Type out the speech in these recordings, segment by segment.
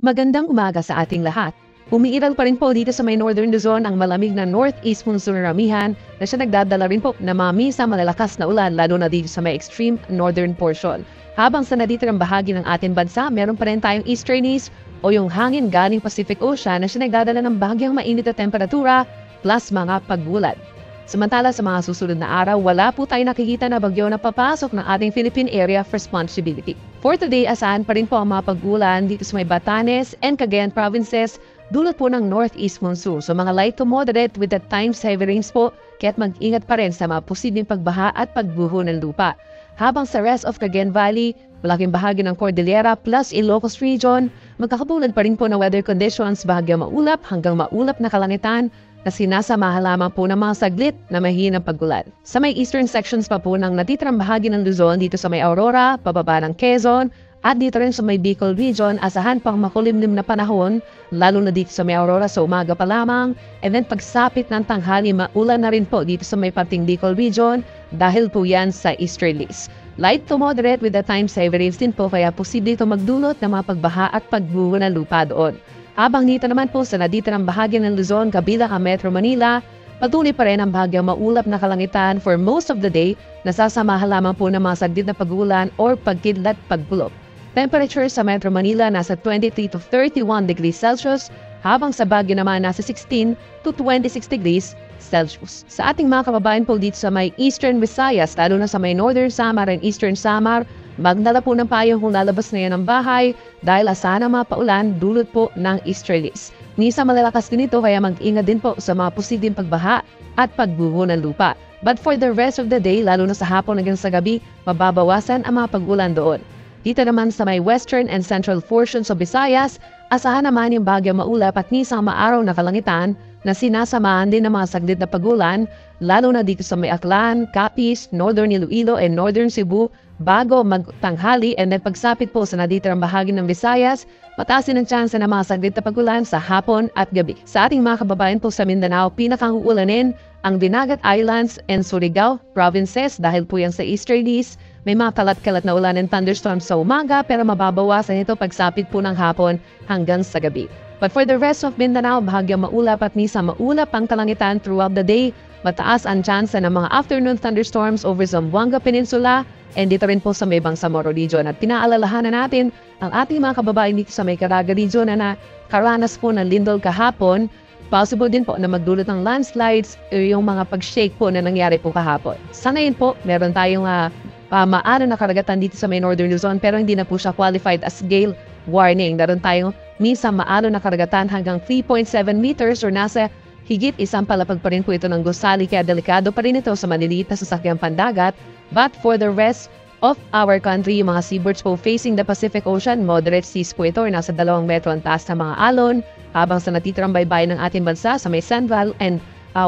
Magandang umaga sa ating lahat. Umiiral pa rin po dito sa may Northern Luzon ang malamig na northeast monsoon ramihan na siya nagdadala rin po na mamisa malalakas na ulan lalo na dito sa may extreme northern portion. Habang sa naditirang bahagi ng ating bansa, meron pa rin tayong easterlies o yung hangin galing Pacific Ocean na siya nagdadala ng bahagyang mainit na temperatura plus mga pag-ulan. Samantala sa mga susunod na araw, wala po tayo nakikita na bagyo na papasok ng ating Philippine Area of Responsibility. For today, asahan pa rin po ang mga pag-ulan dito sa may Batanes and Cagayan provinces dulot po ng northeast monsoon. So mga light to moderate with at times heavy rains po, kaya't mag-ingat pa rin sa mga posibleng pagbaha at pagbuho ng lupa. Habang sa rest of Cagayan Valley, malaking bahagi ng Cordillera plus Ilocos region, magkakatulad pa rin po ng weather conditions bahagyang maulap hanggang maulap na kalangitan na sinasamahan lamang po ng mga saglit na mahinang pag-ulan. Sa may eastern sections pa po ng natitirang bahagi ng Luzon dito sa may Aurora, pababa ng Quezon, at dito rin sa may Bicol region, asahan pang makulimlim na panahon, lalo na dito sa may Aurora sa umaga pa lamang, and then pagsapit ng tanghali, maulan na rin po dito sa may parting Bicol region dahil po yan sa easterlies. Light to moderate with the times heavy rains din po kaya posible ito magdulot ng mga pagbaha at pagbuho ng lupa doon. Habang dito naman po sa naditirang bahagi ng Luzon, kabilang ang Metro Manila, patuloy pa rin ang bahagyang maulap na kalangitan for most of the day, nasasamahan lamang po ng mga saglit na pag-ulan or pagkidlat pagbulok. Temperature sa Metro Manila nasa 23 to 31 degrees Celsius, habang sa Baguio naman nasa 16 to 26 degrees Celsius. Sa ating mga kababayan po dito sa may Eastern Visayas, lalo na sa may Northern Samar and Eastern Samar, magdala po ng payong kung lalabas na yan ng bahay dahil asahan ang mga paulan dulot po ng easterlies. Minsan malalakas din ito kaya mag-ingat din po sa mga posibleng pagbaha at pagbuho ng lupa. But for the rest of the day, lalo na sa hapon hanggang sa gabi, mababawasan ang mga pag-ulan doon. Dito naman sa may western and central portions of Visayas, asahan naman yung bagyang maulap at nisang maaraw na kalangitan na sinasamahan din ng mga saglit na pag-ulan, lalo na dito sa may Aklan, Capiz, Northern Iloilo, and Northern Cebu, bago magtanghali and then pagsapit po sa naditirang bahagi ng Visayas, mataas din ang tsansa ng mga saglit na pag-ulan sa hapon at gabi. Sa ating mga kababayan po sa Mindanao, pinakang uulanin ang Dinagat Islands and Surigao provinces dahil po yan sa easterlies. May mga kalat-kalat na ulan and thunderstorms sa umaga pero mababawasan ito pagsapit po ng hapon hanggang sa gabi. But for the rest of Mindanao, bahagyang maulap at minsan maulap ang kalangitan throughout the day. Mataas ang tsansa ng mga afternoon thunderstorms over Zamboanga Peninsula and dito rin po sa may Bangsamoro region. At pinaalalahanan natin ang ating mga kababayan dito sa may Caraga region na nakaranas po ng lindol kahapon. Possible din po na magdulot ng landslides o yung mga pag-shake po na nangyari po kahapon. Sa ngayon po, meron tayong maano na karagatan dito sa may Northern Luzon pero hindi na po siya qualified as gale warning. Meron tayong minsan maano na karagatan hanggang 3.7 meters or nasa higit isang palapag pa rin po ito ng gusali kaya delikado pa rin ito sa maliliit na sasakyang pandagat. But for the rest of our country, yung mga seaboards po facing the Pacific Ocean, moderate seas po ito or nasa 2 metro ang taas ng mga alon. Habang sa natitirang baybayin ng ating bansa sa may Central and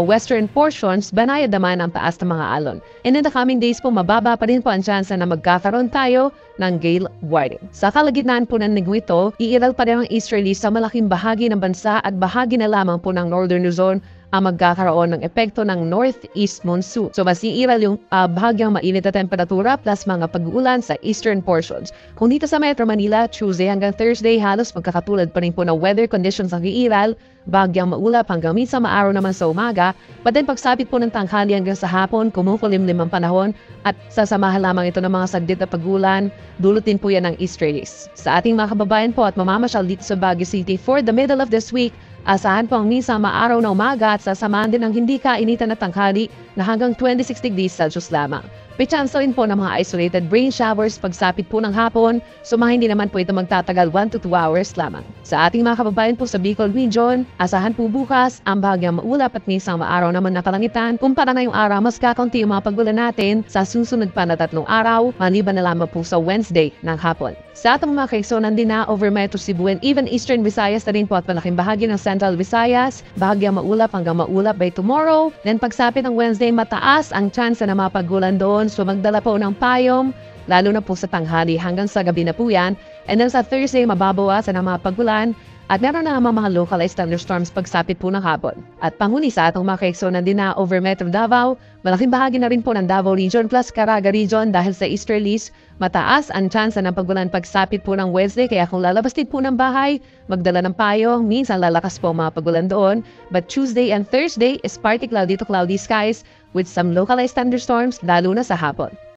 western portions, banayad naman ang taas ng mga alon. And in the coming days po, mababa pa rin po ang tsansa na magkakaroon tayo ng gale warning. Sa kalagitnaan po ng linggo ito, iiral pa rin ang easterlies sa malaking bahagi ng bansa at bahagi na lamang po ng Northern Luzon ang magkakaroon ng epekto ng northeast monsoon. So mas iiral yung bahagyang mainit na temperatura plus mga pag-uulan sa eastern portions. Kung dito sa Metro Manila, Tuesday hanggang Thursday, halos magkakatulad pa rin po ng weather conditions ang iiral, bahagyang maulap hanggang minsan maaraw naman sa umaga, but then pagsapit po ng tanghali hanggang sa hapon, kumukulimlim ang panahon at sasamahan lamang ito ng mga saglit na pag-ulan, dulot din po yan ng easterlies. Sa ating mga kababayan po at mamamasyal dito sa Baguio City for the middle of this week, asahan po ang minsan maaraw na umaga at sasamahan din ang hindi kainitan na tanghali na hanggang 26 degrees Celsius lamang. May chance rin po ng mga isolated rain showers pagsapit po ng hapon, so hindi naman po ito magtatagal 1 to 2 hours lamang. Sa ating mga kababayan po sa Bicol region, asahan po bukas ang bahagyang maulap at minsan maaraw naman na kalangitan. Kumpara ngayong araw, mas kakaunti yung mga pag-ulan natin sa susunod pa na 3 araw, maliban na lamang po sa Wednesday ng hapon. Sa atong mga kaigsonan din na over Metro Cebu and even Eastern Visayas na rin po at malaking bahagi ng Central Visayas, bahagyang maulap hanggang maulap by tomorrow. Then pagsapit ng Wednesday, mataas ang chance na mapag-ulan doon. So magdala po ng payong, lalo na po sa tanghali hanggang sa gabi na po yan. And then sa Thursday, mababawasan ang mga pag-ulan At meron na nga mga localized thunderstorms pagsapit po ng hapon. At panghuli sa atong mga kaeksonan din na over Metro Davao, malaking bahagi na rin po ng Davao Region plus Caraga Region dahil sa easterlies, mataas ang tsansa ng pagulan pagsapit po ng Wednesday. Kaya kung lalabas din po ng bahay, magdala ng payong, minsan lalakas po ang mga pagulan doon. But Tuesday and Thursday is partly cloudy to cloudy skies with some localized thunderstorms lalo na sa hapon.